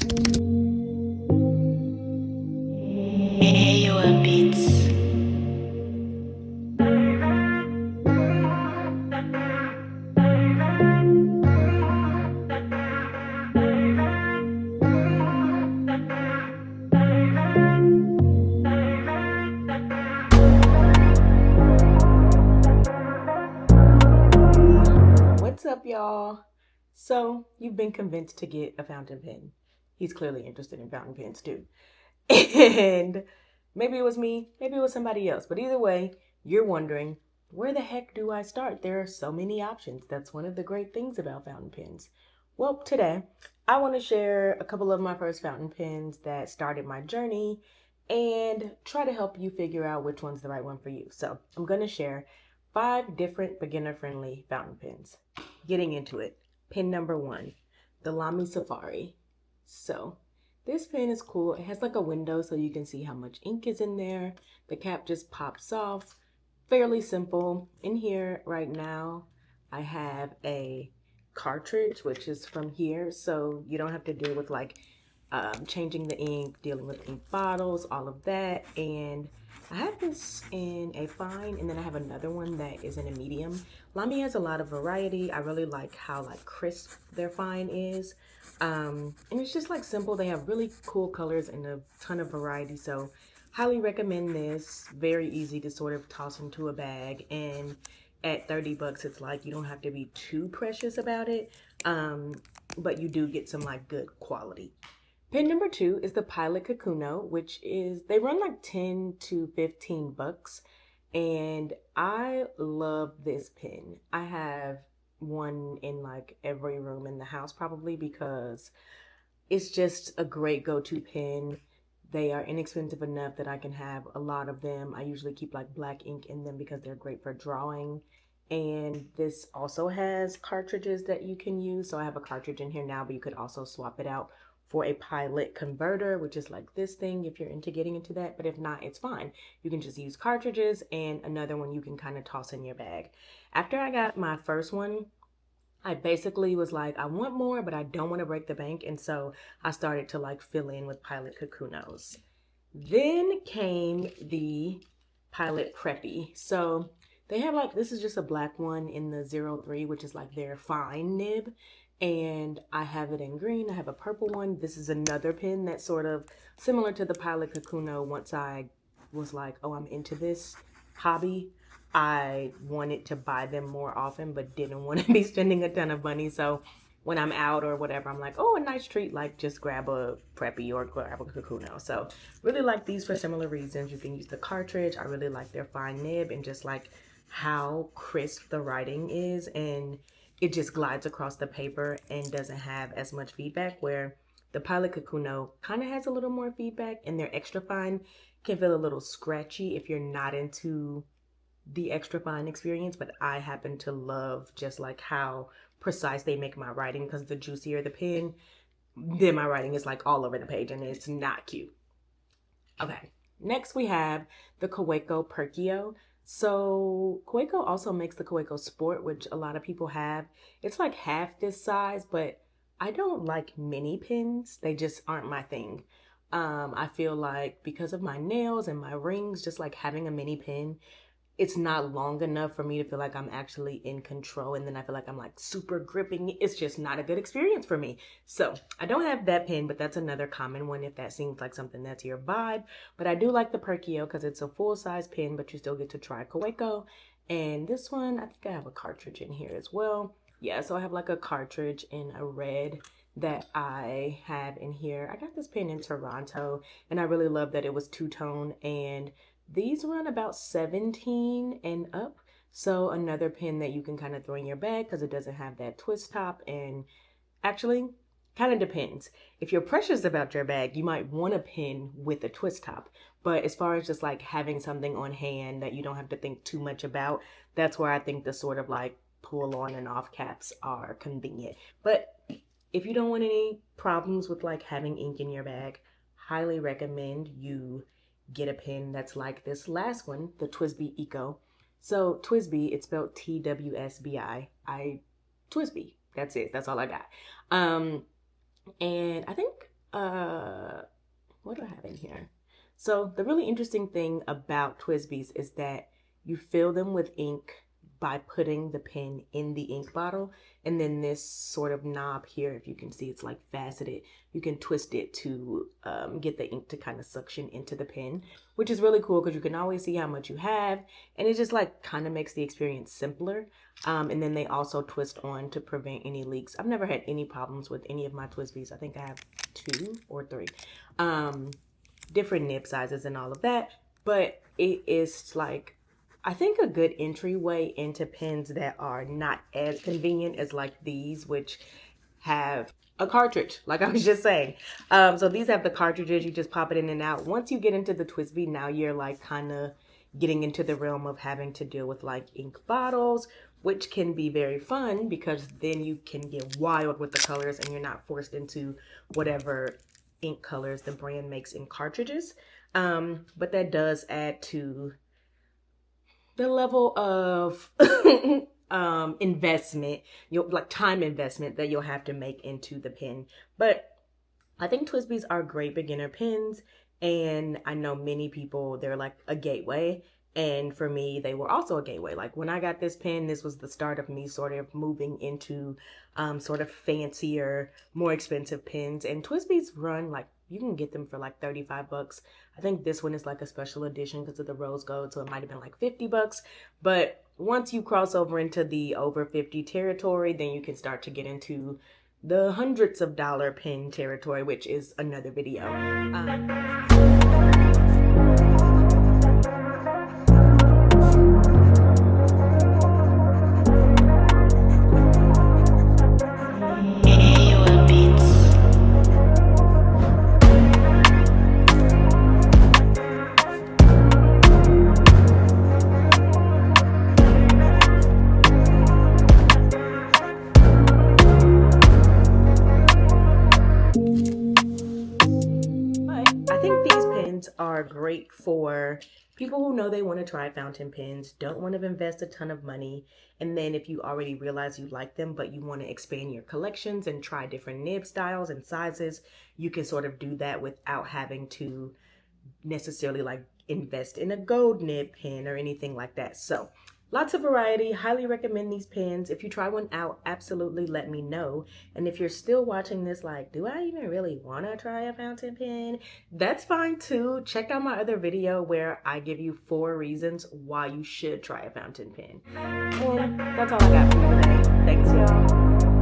Beats. What's up, y'all? So, you've been convinced to get a fountain pen. He's clearly interested in fountain pens too. And maybe it was me, maybe it was somebody else. But either way, you're wondering, where the heck do I start? There are so many options. That's one of the great things about fountain pens. Well, today, I want to share a couple of my first fountain pens that started my journey and try to help you figure out which one's the right one for you. So, I'm going to share 5 different beginner-friendly fountain pens. Getting into it. Pen number 1, the Lamy Safari. So, this pen is cool. It has like a window so you can see how much ink is in there. The cap just pops off. Fairly simple. In here right now, I have a cartridge, which is from here, so you don't have to deal with like changing the ink, dealing with ink bottles, all of that. And I have this in a fine, and then I have another one that is in a medium. Lamy has a lot of variety. I really like how like crisp their fine is. And it's just like simple. They have really cool colors and a ton of variety. So highly recommend this. Very easy to sort of toss into a bag. And at 30 bucks, it's like you don't have to be too precious about it. But you do get some like good quality. Pen number 2 is the Pilot Kakuno, which is, they run like 10 to 15 bucks. And I love this pen. I have one in like every room in the house probably because it's just a great go-to pen. They are inexpensive enough that I can have a lot of them. I usually keep like black ink in them because they're great for drawing. And this also has cartridges that you can use. So I have a cartridge in here now, but you could also swap it out for a Pilot converter, which is like this thing if you're into getting into that. But if not, it's fine. You can just use cartridges, and another one you can kind of toss in your bag. After I got my first one, I basically was like, I want more, but I don't want to break the bank. And so I started to like fill in with Pilot Kakunos. Then came the Pilot Preppy. So they have like, this is just a black one in the 03, which is like their fine nib. And I have it in green. I have a purple one. This is another pen that's sort of similar to the Pilot Kakuno. Once I was like, oh, I'm into this hobby, I wanted to buy them more often, but didn't want to be spending a ton of money. So when I'm out or whatever, I'm like, oh, a nice treat, like just grab a Preppy or grab a Kakuno. So really like these for similar reasons. You can use the cartridge. I really like their fine nib and just like how crisp the writing is, and it just glides across the paper and doesn't have as much feedback, where the Pilot Kakuno kind of has a little more feedback, and their extra fine can feel a little scratchy if you're not into the extra fine experience. But I happen to love just like how precise they make my writing, because the juicier the pen, then my writing is like all over the page and it's not cute. Okay, next we have the Kaweco Perkio. So Kaweco also makes the Kaweco Sport, which a lot of people have. It's like half this size, but I don't like mini pens. They just aren't my thing. I feel like because of my nails and my rings, just like having a mini pen, it's not long enough for me to feel like I'm actually in control. And then I feel like I'm like super gripping. It's just not a good experience for me. So I don't have that pen, but that's another common one if that seems like something that's your vibe. But I do like the Perkio because it's a full size pen, but you still get to try Kaweco. And this one, I think I have a cartridge in here as well. Yeah, so I have like a cartridge in a red that I have in here. I got this pen in Toronto, and I really love that it was two-tone, and these run about 17 and up. So another pen that you can kind of throw in your bag because it doesn't have that twist top. And actually, kind of depends. If you're precious about your bag, you might want a pen with a twist top. But as far as just like having something on hand that you don't have to think too much about, that's where I think the sort of like pull on and off caps are convenient. But if you don't want any problems with like having ink in your bag, highly recommend you get a pen that's like this last one, the TWSBI Eco. So TWSBI, it's spelled TWSBI. TWSBI. That's it. That's all I got. And I think what do I have in here? So the really interesting thing about TWSBIs is that you fill them with ink by putting the pen in the ink bottle, and then this sort of knob here, if you can see, it's like faceted. You can twist it to get the ink to kind of suction into the pen, which is really cool because you can always see how much you have, and it just like kind of makes the experience simpler. And then they also twist on to prevent any leaks. I've never had any problems with any of my TWSBIs. I think I have 2 or 3 different nib sizes and all of that, but it is like, I think, a good entryway into pens that are not as convenient as like these, which have a cartridge, like I was just saying. So these have the cartridges, you just pop it in and out. Once you get into the TWSBI, now you're like kind of getting into the realm of having to deal with like ink bottles, which can be very fun because then you can get wild with the colors and you're not forced into whatever ink colors the brand makes in cartridges. But that does add to the level of investment, like time investment that you'll have to make into the pen. But I think TWSBIs are great beginner pens, and I know many people, they're like a gateway. And for me, they were also a gateway. Like when I got this pen, this was the start of me sort of moving into sort of fancier, more expensive pens. And TWSBIs run like, you can get them for like 35 bucks. I think this one is like a special edition because of the rose gold, so it might have been like 50 bucks. But once you cross over into the over 50 territory, then you can start to get into the hundreds of dollar pen territory, which is another video. Are great for people who know they want to try fountain pens, don't want to invest a ton of money, and then if you already realize you like them but you want to expand your collections and try different nib styles and sizes, you can sort of do that without having to necessarily like invest in a gold nib pen or anything like that. So lots of variety. Highly recommend these pens. If you try one out, absolutely let me know. And if you're still watching this like, do I even really want to try a fountain pen? That's fine too. Check out my other video where I give you 4 reasons why you should try a fountain pen. And that's all I got for you today. Thanks, y'all.